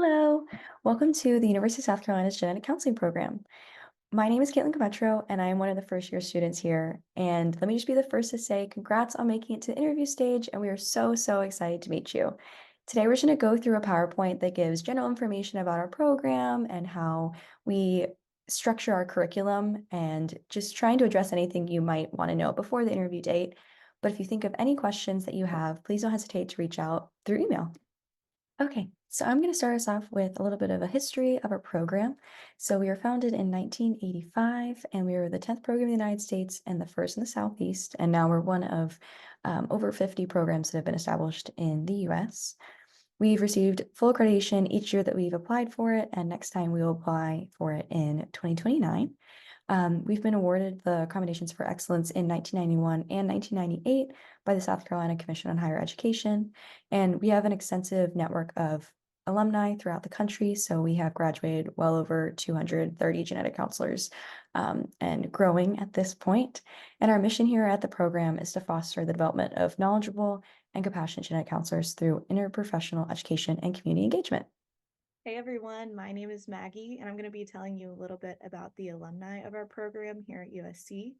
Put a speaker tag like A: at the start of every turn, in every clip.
A: Hello, welcome to the University of South Carolina's Genetic Counseling Program. My name is Caitlin Cometro, and I am one of the first year students here. And let me just be the first to say congrats on making it to the interview stage, and we are so excited to meet you. Today, we're just going to go through a PowerPoint that gives general information about our program and how we structure our curriculum and just trying to address anything you might want to know before the interview date. But if you think of any questions that you have, please don't hesitate to reach out through email. Okay, so I'm going to start us off with a little bit of a history of our program. So we were founded in 1985, and we were the 10th program in the United States and the first in the Southeast. And now we're one of over 50 programs that have been established in the US. We've received full accreditation each year that we've applied for it, and next time we will apply for it in 2029. We've been awarded the Accommodations for Excellence in 1991 and 1998 by the South Carolina Commission on Higher Education. And we have an extensive network of alumni throughout the country. So we have graduated well over 230 genetic counselors and growing at this point. And our mission here at the program is to foster the development of knowledgeable and compassionate genetic counselors through interprofessional education and community engagement.
B: Hey everyone, my name is Maggie, and I'm going to be telling you a little bit about the alumni of our program here at USC.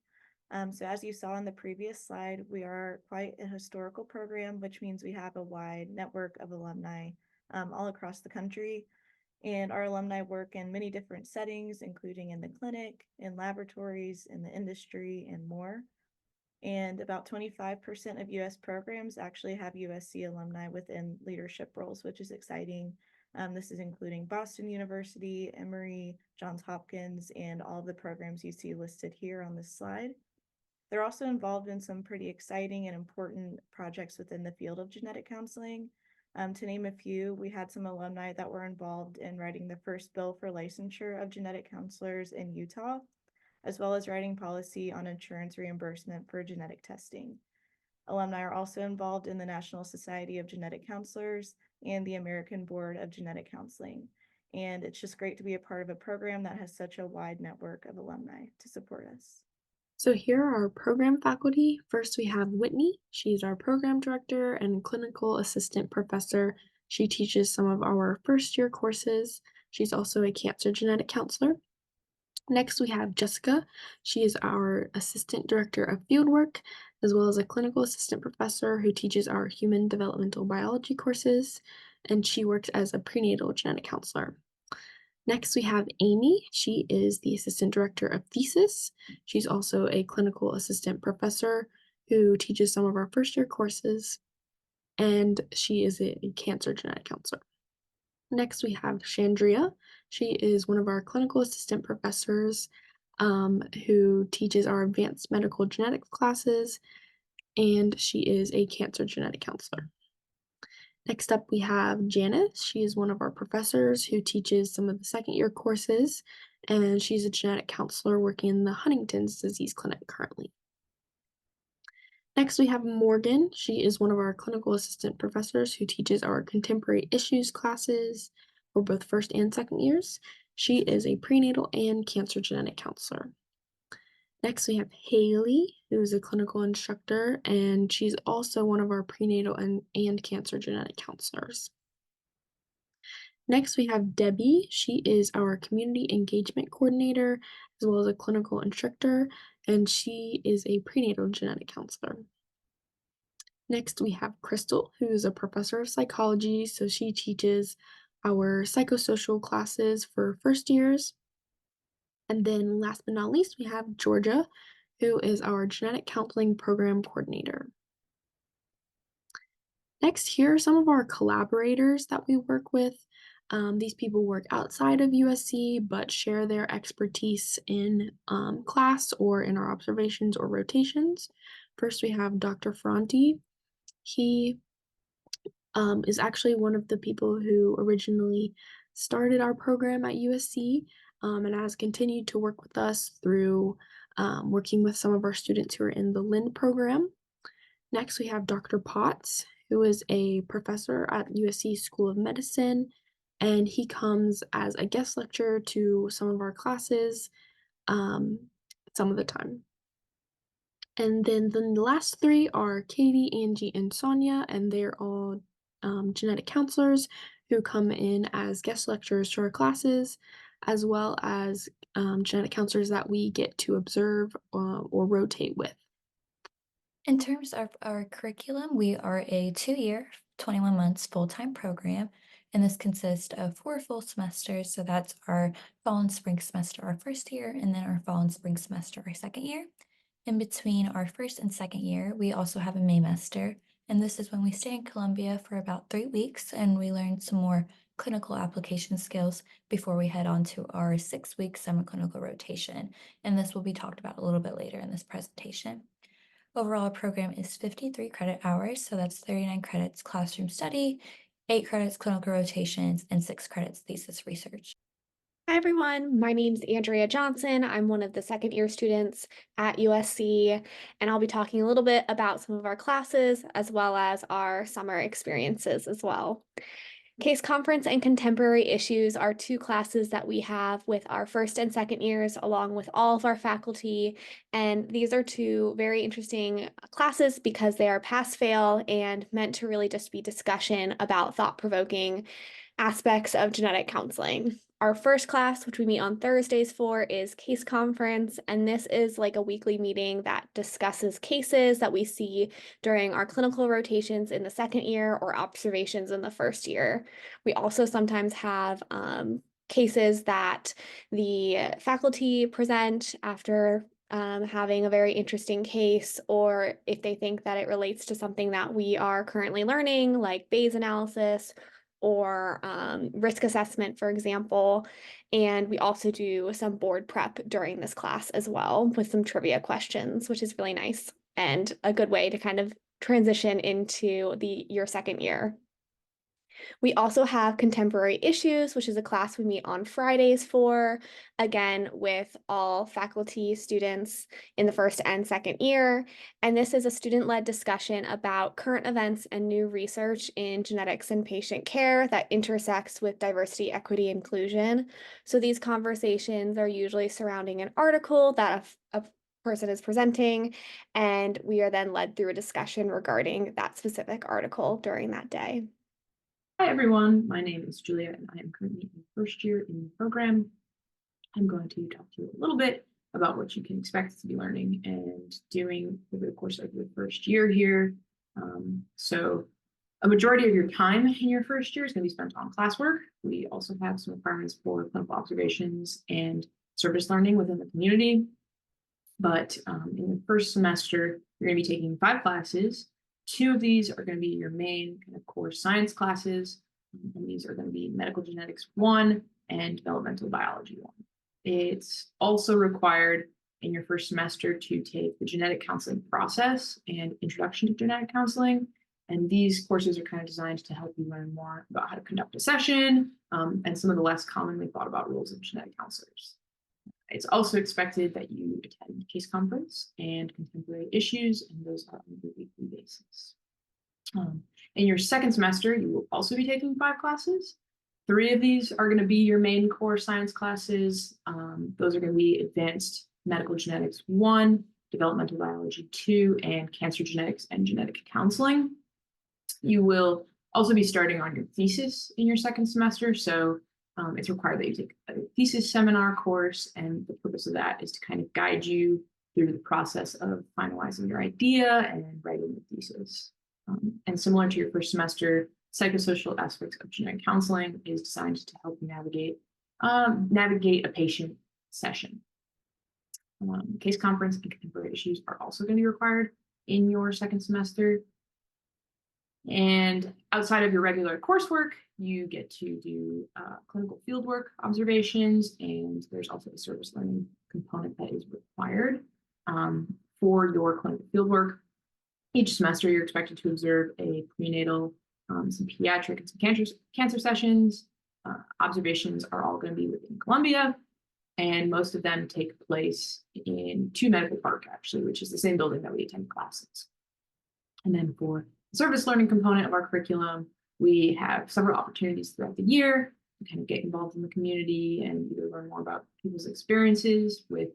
B: So as you saw in the previous slide, we are quite a historical program, which means we have a wide network of alumni all across the country. And our alumni work in many different settings, including in the clinic, in laboratories, in the industry, and more. And about 25% of US programs actually have USC alumni within leadership roles, which is exciting. This is including Boston University, Emory, Johns Hopkins, and all of the programs you see listed here on this slide. They're also involved in some pretty exciting and important projects within the field of genetic counseling. To name a few, we had some alumni that were involved in writing the first bill for licensure of genetic counselors in Utah, as well as writing policy on insurance reimbursement for genetic testing. Alumni are also involved in the National Society of Genetic Counselors and the American Board of Genetic Counseling. And it's just great to be a part of a program that has such a wide network of alumni to support us.
C: So here are our program faculty. First, we have Whitney. She's our program director and clinical assistant professor. She teaches some of our first year courses. She's also a cancer genetic counselor. Next, we have Jessica. She is our assistant director of fieldwork, as well as a clinical assistant professor who teaches our human developmental biology courses, and she works as a prenatal genetic counselor. Next, we have Amy. She is the assistant director of thesis. She's also a clinical assistant professor who teaches some of our first year courses, and she is a cancer genetic counselor. Next, we have Chandria. She is one of our clinical assistant professors who teaches our advanced medical genetics classes, and she is a cancer genetic counselor. Next up, we have Janice. She is one of our professors who teaches some of the second year courses, and she's a genetic counselor working in the Huntington's disease clinic currently. Next, we have Morgan. She is one of our clinical assistant professors who teaches our contemporary issues classes for both first and second years. She is a prenatal and cancer genetic counselor. Next, we have Haley, who is a clinical instructor, and she's also one of our prenatal and cancer genetic counselors. Next, we have Debbie. She is our community engagement coordinator, as well as a clinical instructor, and she is a prenatal genetic counselor. Next, we have Crystal, who is a professor of psychology, so she teaches our psychosocial classes for first years. And then last but not least, we have Georgia, who is our genetic counseling program coordinator. Next, here are some of our collaborators that we work with. These people work outside of USC, but share their expertise in class or in our observations or rotations. First, we have Dr. Franti. He is actually one of the people who originally started our program at USC and has continued to work with us through working with some of our students who are in the LIND program. Next, we have Dr. Potts, who is a professor at USC School of Medicine, and he comes as a guest lecturer to some of our classes some of the time. And then the last three are Katie, Angie, and Sonia, and they're all genetic counselors who come in as guest lecturers to our classes, as well as genetic counselors that we get to observe or rotate with.
D: In terms of our curriculum, we are a 2-year, 21 months full-time program, and this consists of 4 full semesters. So that's our fall and spring semester, our first year, and then our fall and spring semester, our second year. In between our first and second year, we also have a Maymester, and this is when we stay in Columbia for about 3 weeks and we learn some more clinical application skills before we head on to our 6-week summer clinical rotation. And this will be talked about a little bit later in this presentation. Overall, our program is 53 credit hours, so that's 39 credits classroom study, 8 credits clinical rotations, and 6 credits thesis research.
E: Hi everyone, my name's Andrea Johnson. I'm one of the second year students at USC, and I'll be talking a little bit about some of our classes as well as our summer experiences as well. Case Conference and Contemporary Issues are 2 classes that we have with our first and second years along with all of our faculty, and these are 2 very interesting classes because they are pass-fail and meant to really just be discussion about thought-provoking aspects of genetic counseling. Our first class, which we meet on Thursdays for, is Case Conference, and this is like a weekly meeting that discusses cases that we see during our clinical rotations in the second year or observations in the first year. We also sometimes have cases that the faculty present after having a very interesting case, or if they think that it relates to something that we are currently learning, like Bayes analysis or risk assessment, for example. And we also do some board prep during this class as well with some trivia questions, which is really nice and a good way to kind of transition into your second year. We also have Contemporary Issues, which is a class we meet on Fridays for, again, with all faculty students in the first and second year. And this is a student-led discussion about current events and new research in genetics and patient care that intersects with diversity, equity, inclusion. So these conversations are usually surrounding an article that a person is presenting, and we are then led through a discussion regarding that specific article during that day.
F: Hi everyone, my name is Julia and I am currently in first year in the program. I'm going to talk to you a little bit about what you can expect to be learning and doing over the course of your first year here. So a majority of your time in your first year is going to be spent on classwork. We also have some requirements for clinical observations and service learning within the community. But in the first semester, you're going to be taking 5 classes. 2 of these are going to be your main kind of core science classes, and these are going to be Medical Genetics 1 and Developmental Biology 1. It's also required in your first semester to take the genetic counseling process and Introduction to Genetic Counseling, and these courses are kind of designed to help you learn more about how to conduct a session and some of the less commonly thought about roles of genetic counselors. It's also expected that you attend Case Conference and Contemporary Issues, and those are on a weekly basis. In your second semester, you will also be taking 5 classes. 3 of these are going to be your main core science classes. Those are going to be Advanced Medical Genetics 1, Developmental Biology 2, and Cancer Genetics and Genetic Counseling. You will also be starting on your thesis in your second semester, so it's required that you take a thesis seminar course, and the purpose of that is to kind of guide you through the process of finalizing your idea and writing the thesis. And similar to your first semester, psychosocial aspects of genetic counseling is designed to help you navigate a patient session. Case Conference and Contemporary Issues are also going to be required in your second semester. And outside of your regular coursework, you get to do clinical fieldwork observations, and there's also a service learning component that is required for your clinical fieldwork. Each semester, you're expected to observe a prenatal, some pediatric, and some cancer sessions. Observations are all going to be within Columbia, and most of them take place in 2 Medical Park, actually, which is the same building that we attend classes. And then for the service learning component of our curriculum, we have several opportunities throughout the year to kind of get involved in the community and either learn more about people's experiences with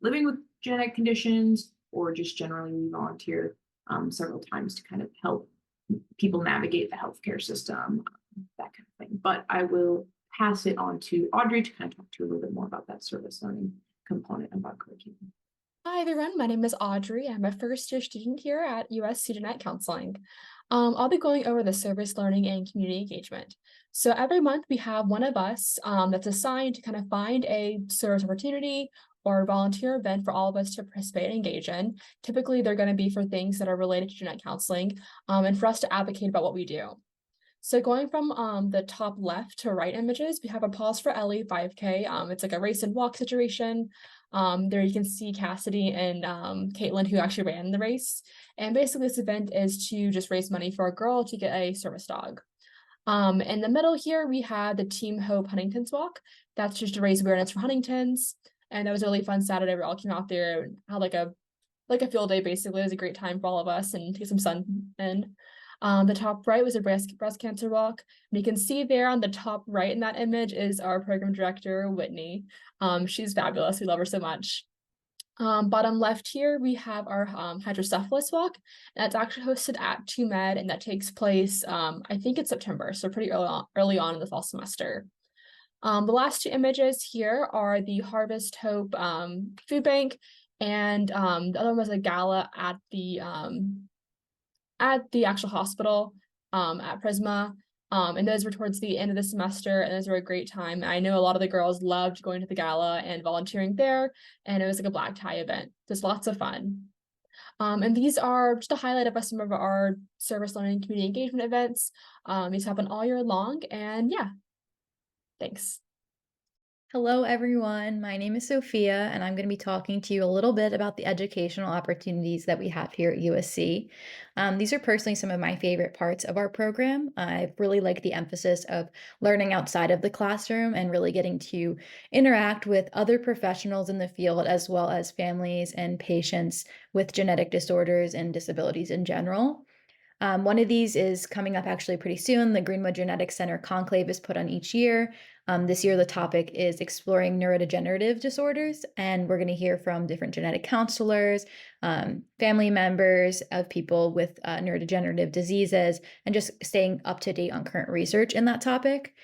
F: living with genetic conditions, or just generally we volunteer several times to kind of help people navigate the healthcare system, that kind of thing. But I will pass it on to Audrey to kind of talk to you a little bit more about that service learning component of our curriculum.
C: Hi everyone, my name is Audrey. I'm a first year student here at USCGCP Counseling. I'll be going over the service learning and community engagement. So every month we have one of us that's assigned to kind of find a service opportunity or volunteer event for all of us to participate and engage in. Typically, they're going to be for things that are related to genetic counseling and for us to advocate about what we do. So going from the top left to right images, we have a Pause for Ellie 5K. It's like a race and walk situation. There you can see Cassidy and Caitlin, who actually ran the race. And basically this event is to just raise money for a girl to get a service dog. In the middle here, we had the Team Hope Huntington's Walk. That's just to raise awareness for Huntington's. And that was a really fun Saturday. We all came out there and had like a field day, basically. It was a great time for all of us and to get some sun in. The top right was a breast cancer walk. And you can see there on the top right in that image is our program director, Whitney. She's fabulous. We love her so much. Bottom left here, we have our hydrocephalus walk. That's actually hosted at 2Med, and that takes place, I think it's September, so pretty early on in the fall semester. The last two images here are the Harvest Hope Food Bank, and the other one was a gala at the actual hospital at Prisma. And those were towards the end of the semester, and those were a great time. I know a lot of the girls loved going to the gala and volunteering there, and it was like a black tie event. Just lots of fun. And these are just a highlight of some of our service learning community engagement events. These happen all year long, and yeah, thanks.
G: Hello, everyone. My name is Sophia, and I'm going to be talking to you a little bit about the educational opportunities that we have here at USC. These are personally some of my favorite parts of our program. I really like the emphasis of learning outside of the classroom and really getting to interact with other professionals in the field, as well as families and patients with genetic disorders and disabilities in general. One of these is coming up actually pretty soon. The Greenwood Genetics Center Conclave is put on each year. This year, the topic is exploring neurodegenerative disorders, and we're going to hear from different genetic counselors, family members of people with neurodegenerative diseases, and just staying up to date on current research in that topic.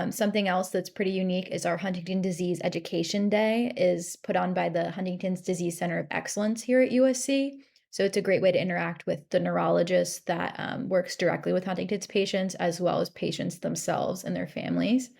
G: Something else that's pretty unique is our Huntington Disease Education Day is put on by the Huntington's Disease Center of Excellence here at USC. So it's a great way to interact with the neurologist that works directly with Huntington's patients, as well as patients themselves and their families.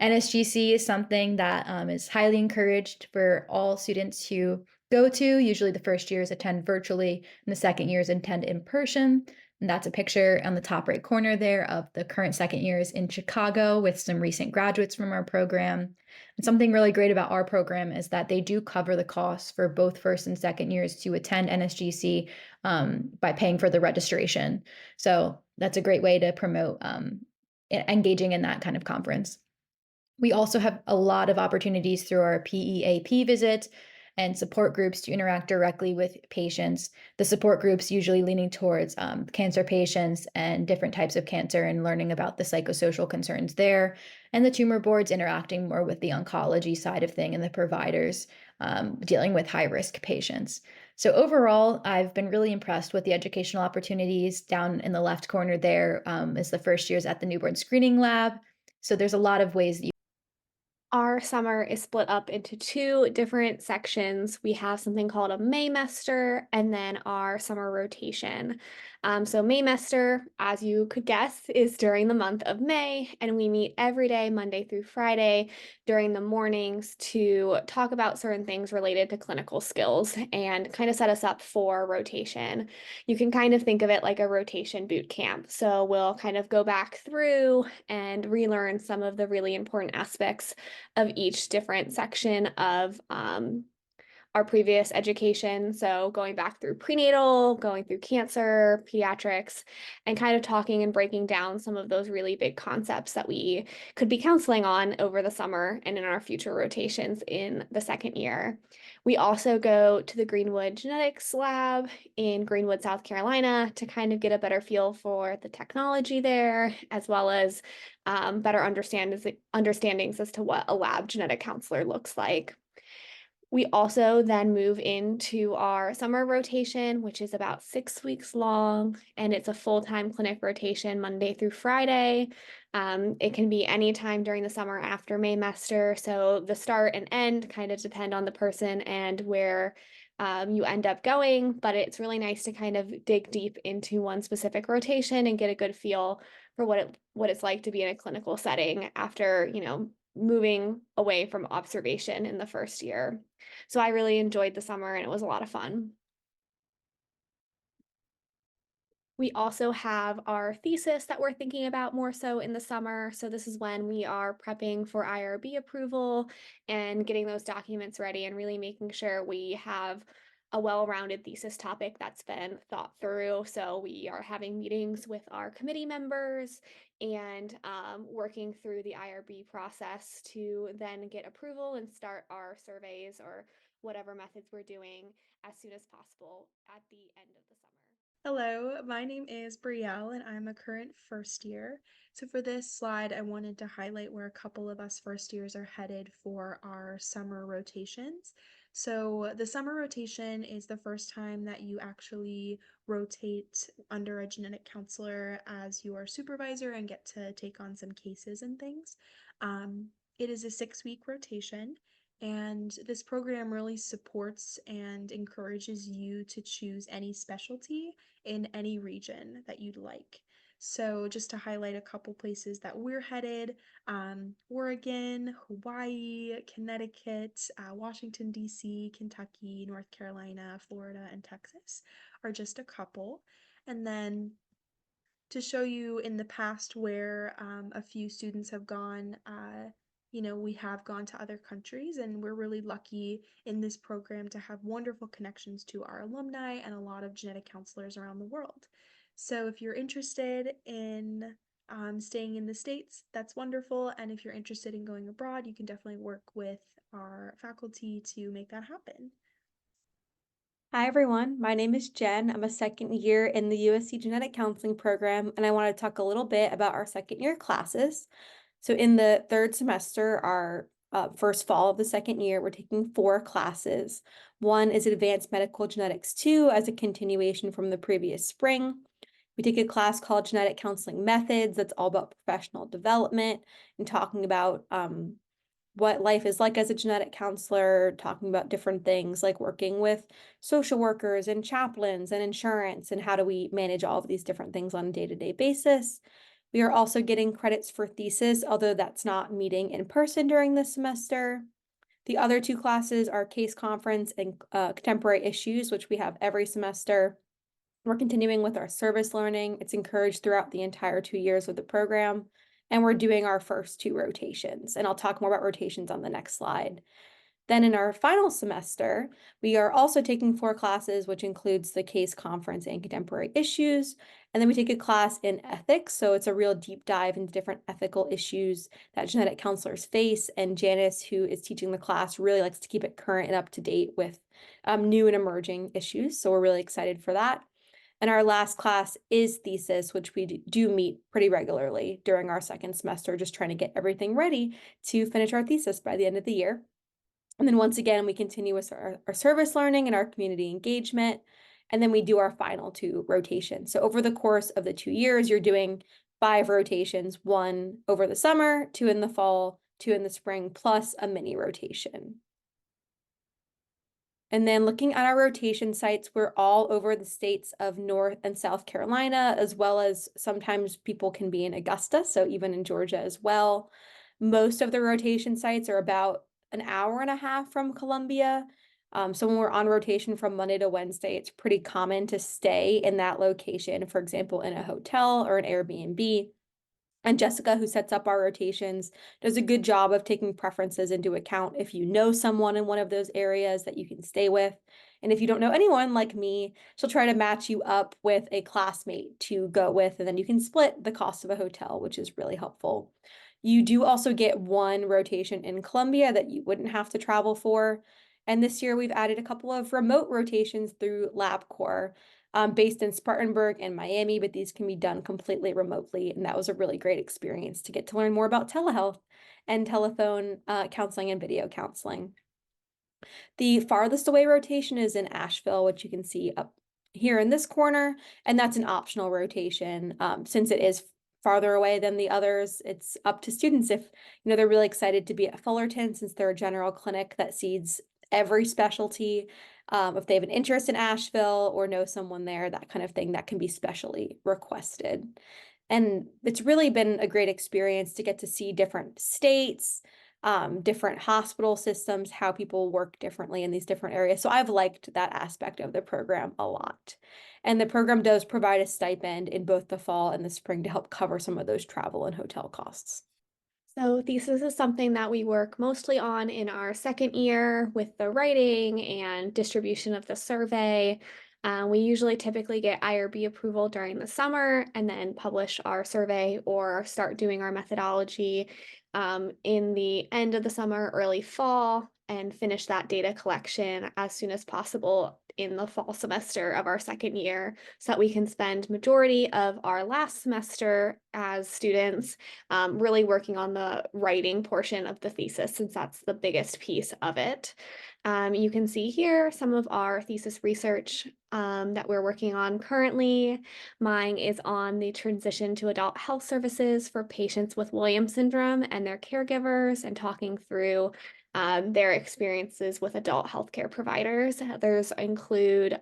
G: NSGC is something that is highly encouraged for all students to go to. Usually the first years attend virtually and the second years attend in person. And that's a picture on the top right corner there of the current second years in Chicago with some recent graduates from our program. And something really great about our program is that they do cover the costs for both first and second years to attend NSGC by paying for the registration. So that's a great way to promote engaging in that kind of conference. We also have a lot of opportunities through our PEAP visits and support groups to interact directly with patients. The support groups usually leaning towards cancer patients and different types of cancer and learning about the psychosocial concerns there. And the tumor boards interacting more with the oncology side of thing and the providers dealing with high-risk patients. So overall, I've been really impressed with the educational opportunities. Down in the left corner there is the first years at the newborn screening lab. So there's a lot of ways that
E: Our summer is split up into two different sections. We have something called a Maymester and then our summer rotation. So Maymester, as you could guess, is during the month of May, and we meet every day, Monday through Friday, during the mornings to talk about certain things related to clinical skills and kind of set us up for rotation. You can kind of think of it like a rotation boot camp. So we'll kind of go back through and relearn some of the really important aspects of each different section of our previous education. So going back through prenatal, going through cancer, pediatrics, and kind of talking and breaking down some of those really big concepts that we could be counseling on over the summer and in our future rotations in the second year. We also go to the Greenwood Genetics Lab in Greenwood, South Carolina to kind of get a better feel for the technology there, as well as better understandings as to what a lab genetic counselor looks like. We also then move into our summer rotation, which is about 6 weeks long, and it's a full-time clinic rotation Monday through Friday. It can be any time during the summer after Maymester. So the start and end kind of depend on the person and where you end up going. But it's really nice to kind of dig deep into one specific rotation and get a good feel for what it's like to be in a clinical setting after, moving away from observation in the first year. So I really enjoyed the summer and it was a lot of fun. We also have our thesis that we're thinking about more so in the summer. So this is when we are prepping for IRB approval and getting those documents ready and really making sure we have a well-rounded thesis topic that's been thought through. So we are having meetings with our committee members and working through the IRB process to then get approval and start our surveys or whatever methods we're doing as soon as possible at the end of the summer.
H: Hello, my name is Brielle and I'm a current first year. So for this slide, I wanted to highlight where a couple of us first years are headed for our summer rotations. So the summer rotation is the first time that you actually rotate under a genetic counselor as your supervisor and get to take on some cases and things. It is a 6-week rotation. And this program really supports and encourages you to choose any specialty in any region that you'd like. So just to highlight a couple places that we're headed, Oregon, Hawaii, Connecticut, Washington, D.C., Kentucky, North Carolina, Florida, and Texas are just a couple. And then to show you in the past where a few students have gone, we have gone to other countries, and we're really lucky in this program to have wonderful connections to our alumni and a lot of genetic counselors around the world. So if you're interested in staying in the States, that's wonderful. And if you're interested in going abroad, you can definitely work with our faculty to make that happen.
I: Hi everyone, my name is Jen. I'm a second year in the USC Genetic Counseling Program, and I want to talk a little bit about our second year classes. So in the third semester, our first fall of the second year, we're taking 4 classes. One is Advanced Medical Genetics 2 as a continuation from the previous spring. We take a class called Genetic Counseling Methods that's all about professional development and talking about what life is like as a genetic counselor, talking about different things like working with social workers and chaplains and insurance and how do we manage all of these different things on a day-to-day basis. We are also getting credits for thesis, although that's not meeting in person during this semester. The other 2 classes are case conference and contemporary issues, which we have every semester. We're continuing with our service learning. It's encouraged throughout the entire 2 years of the program. And we're doing our first 2 rotations. And I'll talk more about rotations on the next slide. Then in our final semester, we are also taking 4 classes, which includes the case conference and contemporary issues. And then we take a class in ethics. So it's a real deep dive into different ethical issues that genetic counselors face. And Janice, who is teaching the class, really likes to keep it current and up to date with new and emerging issues. So we're really excited for that. And our last class is thesis, which we do meet pretty regularly during our second semester, just trying to get everything ready to finish our thesis by the end of the year. And then once again, we continue with our service learning and our community engagement. And then we do our final 2 rotations. So over the course of the 2 years, you're doing 5 rotations, 1 over the summer, 2 in the fall, 2 in the spring, plus a mini rotation. And then looking at our rotation sites, we're all over the states of North and South Carolina, as well as sometimes people can be in Augusta, so even in Georgia as well. Most of the rotation sites are about an hour and a half from Columbia. So when we're on rotation from Monday to Wednesday, it's pretty common to stay in that location, for example, in a hotel or an Airbnb. And Jessica, who sets up our rotations, does a good job of taking preferences into account if you know someone in one of those areas that you can stay with. And if you don't know anyone like me, she'll try to match you up with a classmate to go with, and then you can split the cost of a hotel, which is really helpful. You do also get 1 rotation in Columbia that you wouldn't have to travel for. And this year we've added a couple of remote rotations through LabCorp. Based in Spartanburg and Miami, but these can be done completely remotely. And that was a really great experience to get to learn more about telehealth and telephone counseling and video counseling. The farthest away rotation is in Asheville, which you can see up here in this corner, and that's an optional rotation since it is farther away than the others. It's up to students if, they're really excited to be at Fullerton since they're a general clinic that sees every specialty. If they have an interest in Asheville or know someone there, that kind of thing, that can be specially requested. And it's really been a great experience to get to see different states, different hospital systems, how people work differently in these different areas. So I've liked that aspect of the program a lot. And the program does provide a stipend in both the fall and the spring to help cover some of those travel and hotel costs.
E: So thesis is something that we work mostly on in our second year with the writing and distribution of the survey. We usually typically get IRB approval during the summer and then publish our survey or start doing our methodology in the end of the summer, early fall, and finish that data collection as soon as possible in the fall semester of our second year so that we can spend majority of our last semester as students really working on the writing portion of the thesis since that's the biggest piece of it. You can see here some of our thesis research that we're working on currently. Mine is on the transition to adult health services for patients with Williams syndrome and their caregivers and talking through their experiences with adult healthcare providers. Others include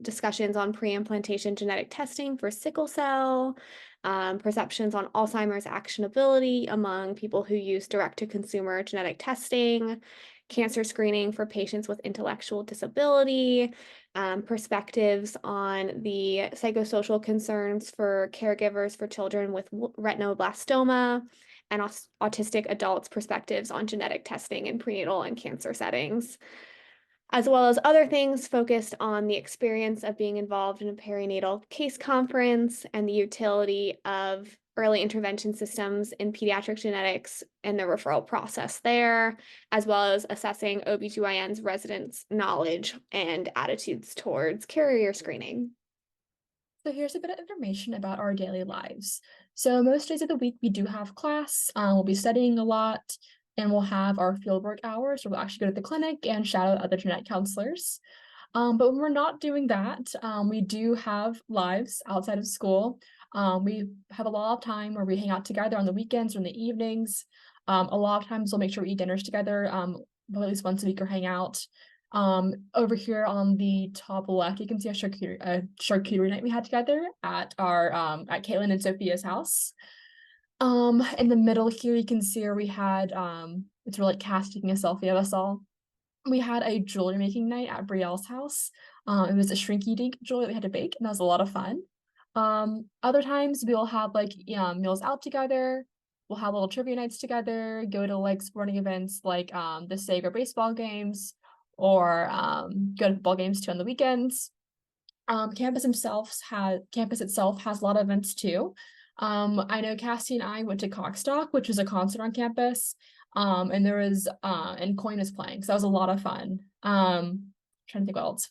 E: discussions on pre-implantation genetic testing for sickle cell, perceptions on Alzheimer's actionability among people who use direct-to-consumer genetic testing, cancer screening for patients with intellectual disability, perspectives on the psychosocial concerns for caregivers for children with retinoblastoma, and autistic adults' perspectives on genetic testing in prenatal and cancer settings, as well as other things focused on the experience of being involved in a perinatal case conference and the utility of early intervention systems in pediatric genetics and the referral process there, as well as assessing OBGYN's residents' knowledge and attitudes towards carrier screening.
J: So here's a bit of information about our daily lives. So most days of the week we do have class. We'll be studying a lot, and we'll have our fieldwork hours where we'll actually go to the clinic and shadow other genetic counselors. But when we're not doing that, we do have lives outside of school. We have a lot of time where we hang out together on the weekends or in the evenings. A lot of times we'll make sure we eat dinners together, at least once a week or hang out. Over here on the top left, you can see a charcuterie night we had together at our at Caitlin and Sophia's house. In the middle here, you can see where we had it's really like Cass taking a selfie of us all. We had a jewelry making night at Brielle's house. It was a shrinky dink jewelry that we had to bake, and that was a lot of fun. Other times we'll have like meals out together. We'll have little trivia nights together, go to like sporting events like the Sager baseball games, or go to football games too on the weekends. Campus itself has a lot of events too. I know Cassie and I went to Cockstock, which was a concert on campus. And there was and Coin was playing, so that was a lot of fun. Trying to think what else.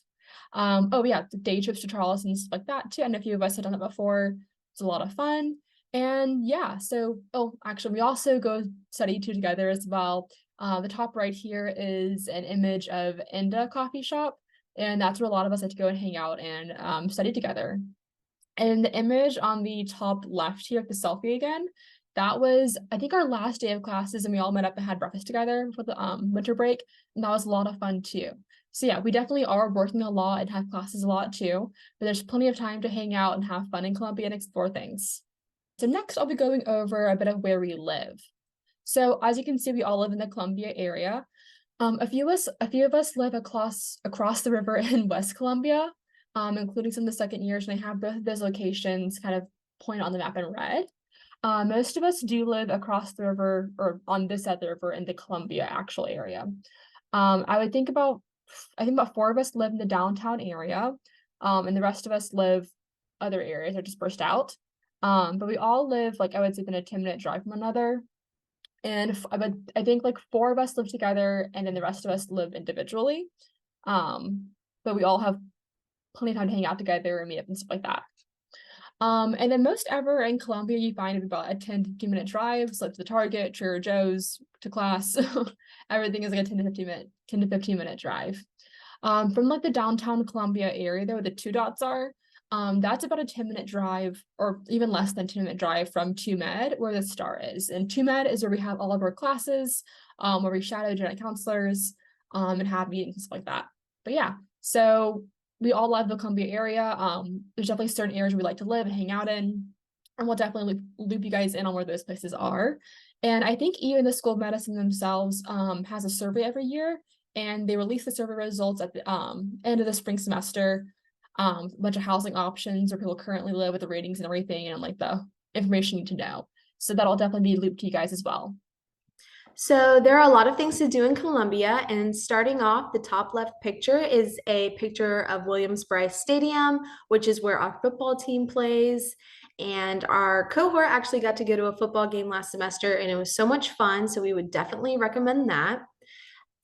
J: Oh yeah, the day trips to Charleston and stuff like that too. And a few of us had done it before. It's a lot of fun. And yeah, so actually we also go study together as well. The top right here is an image of Enda Coffee Shop, and that's where a lot of us had to go and hang out and study together. And the image on the top left here, the selfie again, that was, I think, our last day of classes, and we all met up and had breakfast together for the winter break, and that was a lot of fun too. So yeah, we definitely are working a lot and have classes a lot too, but there's plenty of time to hang out and have fun in Columbia and explore things. So next, I'll be going over a bit of where we live. So as you can see, we all live in the Columbia area. A few of us live across the river in West Columbia, including some of the second years, and I have both of those locations kind of pointed on the map in red. Most of us do live across the river or on this side of the river in the Columbia actual area. I think about 4 of us live in the downtown area, and the rest of us live other areas are dispersed out. But we all live, like, I would say, within a 10-minute drive from one another. And I think like 4 of us live together, and then the rest of us live individually. But we all have plenty of time to hang out together and meet up and stuff like that. And then most ever in Columbia, you find about a 10 to 15 minute drive, so to the Target, Trader Joe's, to class. Everything is like a 10 to 15 minute drive. From like the downtown Columbia area, though, where the 2 dots are, That's about a 10-minute drive, or even less than 10-minute drive from 2Med, where the Star is. And 2Med is where we have all of our classes, where we shadow genetic counselors, and have meetings and stuff like that. But yeah, so we all love the Columbia area. There's definitely certain areas we like to live and hang out in, and we'll definitely loop you guys in on where those places are. And I think even the School of Medicine themselves has a survey every year, and they release the survey results at the end of the spring semester. A bunch of housing options where people currently live with the ratings and everything, and like the information you need to know. So that'll definitely be looped to you guys as well.
I: So there are a lot of things to do in Columbia, and starting off, the top left picture is a picture of Williams-Brice Stadium, which is where our football team plays. And our cohort actually got to go to a football game last semester, and it was so much fun. So we would definitely recommend that.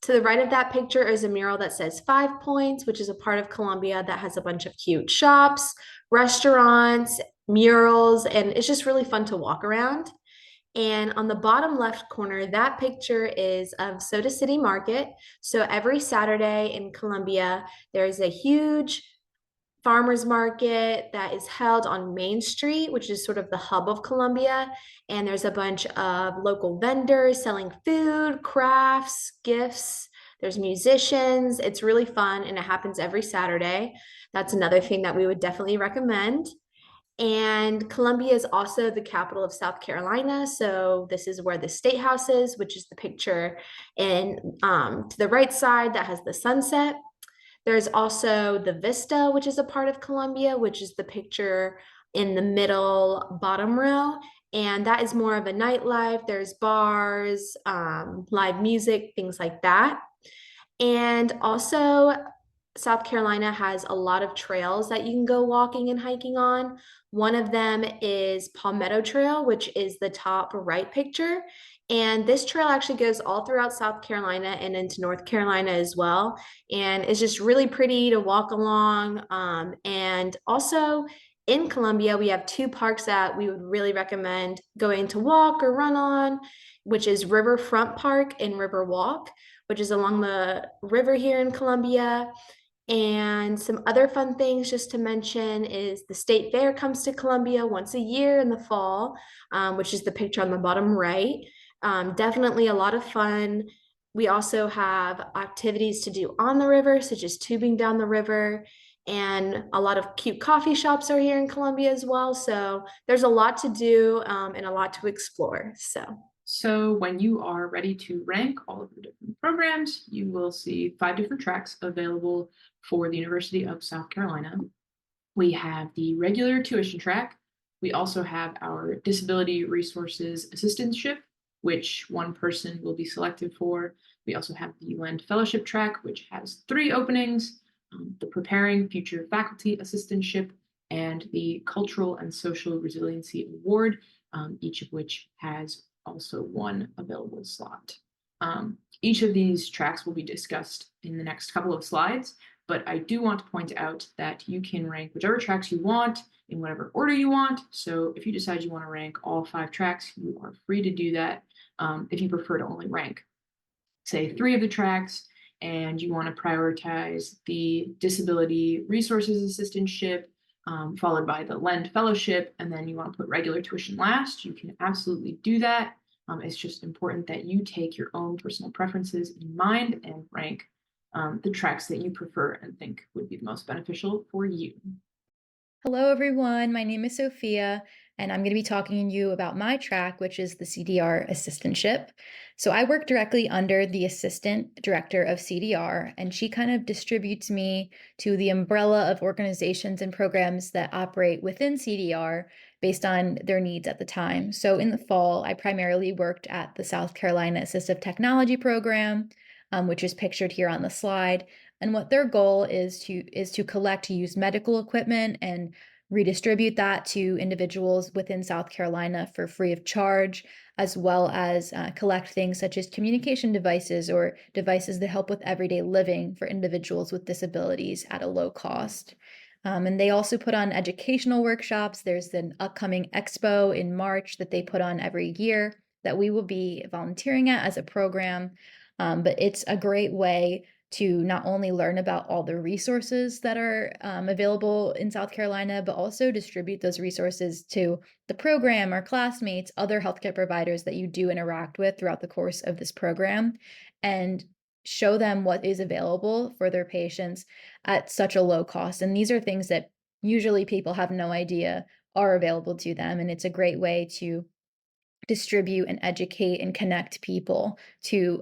I: To the right of that picture is a mural that says 5 Points, which is a part of Columbia that has a bunch of cute shops, restaurants, murals, and it's just really fun to walk around. And on the bottom left corner, that picture is of Soda City Market. So every Saturday in Columbia, there is a huge farmers market that is held on Main Street, which is sort of the hub of Columbia. And there's a bunch of local vendors selling food, crafts, gifts. There's musicians. It's really fun and it happens every Saturday. That's another thing that we would definitely recommend. And Columbia is also the capital of South Carolina. So this is where the State House is, which is the picture in to the right side that has the sunset. There's also the Vista, which is a part of Columbia, which is the picture in the middle bottom row. And that is more of a nightlife. There's bars, live music, things like that. And also, South Carolina has a lot of trails that you can go walking and hiking on. One of them is Palmetto Trail, which is the top right picture. And this trail actually goes all throughout South Carolina and into North Carolina as well. And it's just really pretty to walk along. And also in Columbia, we have two parks that we would really recommend going to walk or run on, which is Riverfront Park and River Walk, which is along the river here in Columbia. And some other fun things just to mention is the state fair comes to Columbia once a year in the fall, which is the picture on the bottom right. Definitely a lot of fun. We also have activities to do on the river, such as tubing down the river. And a lot of cute coffee shops are here in Columbia as well. So there's a lot to do and a lot to explore.
F: So when you are ready to rank all of the different programs, you will see 5 different tracks available for the University of South Carolina. We have the regular tuition track. We also have our Disability Resources Assistantship, which one person will be selected for. We also have the Land Fellowship track, which has 3 openings, the Preparing Future Faculty Assistantship, and the Cultural and Social Resiliency Award, each of which has also 1 available slot. Each of these tracks will be discussed in the next couple of slides, but I do want to point out that you can rank whichever tracks you want in whatever order you want. So if you decide you want to rank all 5 tracks, you are free to do that. If you prefer to only rank, say, 3 of the tracks, and you want to prioritize the Disability Resources Assistantship, followed by the Lend Fellowship, and then you want to put regular tuition last, you can absolutely do that. It's just important that you take your own personal preferences in mind and rank the tracks that you prefer and think would be the most beneficial for you.
G: Hello, everyone. My name is Sophia, and I'm going to be talking to you about my track, which is the CDR assistantship. So I work directly under the assistant director of CDR, and she kind of distributes me to the umbrella of organizations and programs that operate within CDR based on their needs at the time. So in the fall, I primarily worked at the South Carolina Assistive Technology Program, which is pictured here on the slide. And what their goal is to collect used medical equipment and redistribute that to individuals within South Carolina for free of charge, as well as collect things such as communication devices or devices that help with everyday living for individuals with disabilities at a low cost. And they also put on educational workshops. There's an upcoming expo in March that they put on every year that we will be volunteering at as a program. But it's a great way to not only learn about all the resources that are available in South Carolina, but also distribute those resources to the program or classmates, other healthcare providers that you do interact with throughout the course of this program, and show them what is available for their patients at such a low cost. And these are things that usually people have no idea are available to them. And it's a great way to distribute and educate and connect people to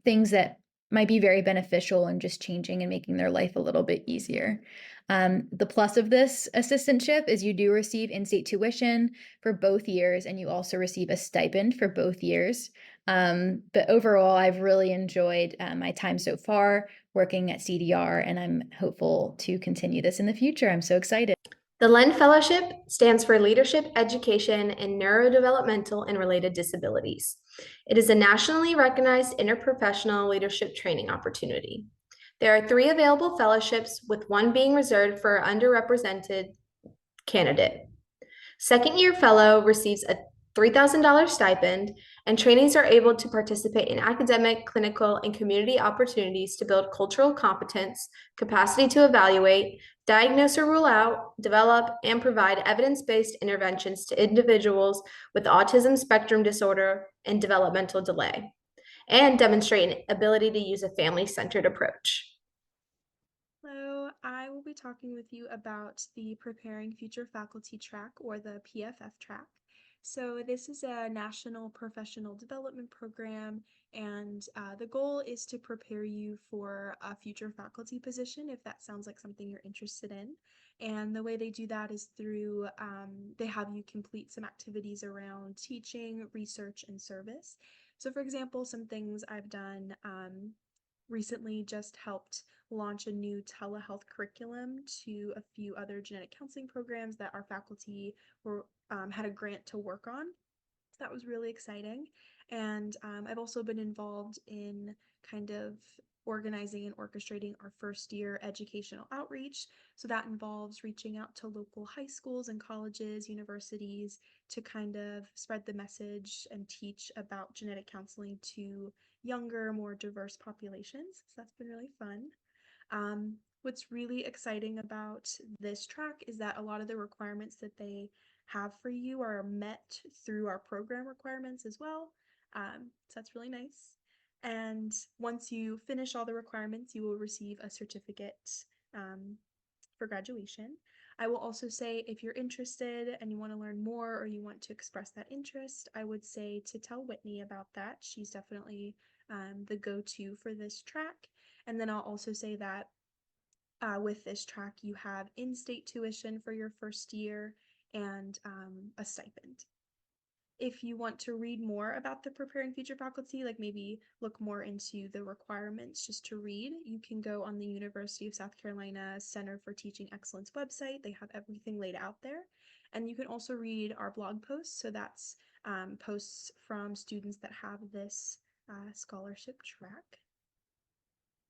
G: things that might be very beneficial and just changing and making their life a little bit easier. The plus of this assistantship is you do receive in-state tuition for both years, and you also receive a stipend for both years. But overall, I've really enjoyed my time so far working at CDR, and I'm hopeful to continue this in the future. I'm so excited.
K: The LEND Fellowship stands for Leadership, Education, and Neurodevelopmental and Related Disabilities. It is a nationally recognized interprofessional leadership training opportunity. There are 3 available fellowships, with 1 being reserved for an underrepresented candidate. Second-year fellow receives a $3,000 stipend, and trainees are able to participate in academic, clinical, and community opportunities to build cultural competence, capacity to evaluate, diagnose or rule out, develop, and provide evidence-based interventions to individuals with autism spectrum disorder and developmental delay, and demonstrate an ability to use a family-centered approach.
H: Hello, I will be talking with you about the Preparing Future Faculty track, or the PFF track. So this is a national professional development program, and the goal is to prepare you for a future faculty position if that sounds like something you're interested in. And the way they do that is through, they have you complete some activities around teaching, research, and service. So for example, some things I've done recently just helped launch a new telehealth curriculum to a few other genetic counseling programs that our faculty were had a grant to work on. So that was really exciting. And I've also been involved in kind of organizing and orchestrating our first year educational outreach. So that involves reaching out to local high schools and colleges, universities, to kind of spread the message and teach about genetic counseling to younger, more diverse populations. So that's been really fun. What's really exciting about this track is that a lot of the requirements that they have for you are met through our program requirements as well. So that's really nice. And once you finish all the requirements, you will receive a certificate for graduation. I will also say, if you're interested and you want to learn more or you want to express that interest, I would say to tell Whitney about that. She's definitely the go-to for this track. And then I'll also say that with this track, you have in-state tuition for your first year and a stipend. If you want to read more about the Preparing Future Faculty, like maybe look more into the requirements just to read, you can go on the University of South Carolina Center for Teaching Excellence website. They have everything laid out there. And you can also read our blog posts. So that's posts from students that have this scholarship track.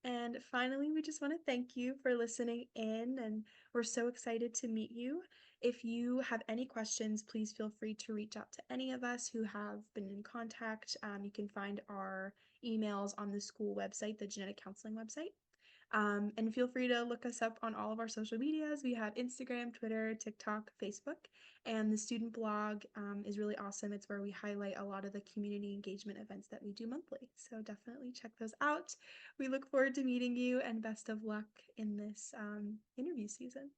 H: And finally, we just want to thank you for listening in, and we're so excited to meet you. If you have any questions, please feel free to reach out to any of us who have been in contact. You can find our emails on the school website, the genetic counseling website. And feel free to look us up on all of our social medias. We have Instagram, Twitter, TikTok, Facebook, and the student blog is really awesome. It's where we highlight a lot of the community engagement events that we do monthly. So definitely check those out. We look forward to meeting you, and best of luck in this interview season.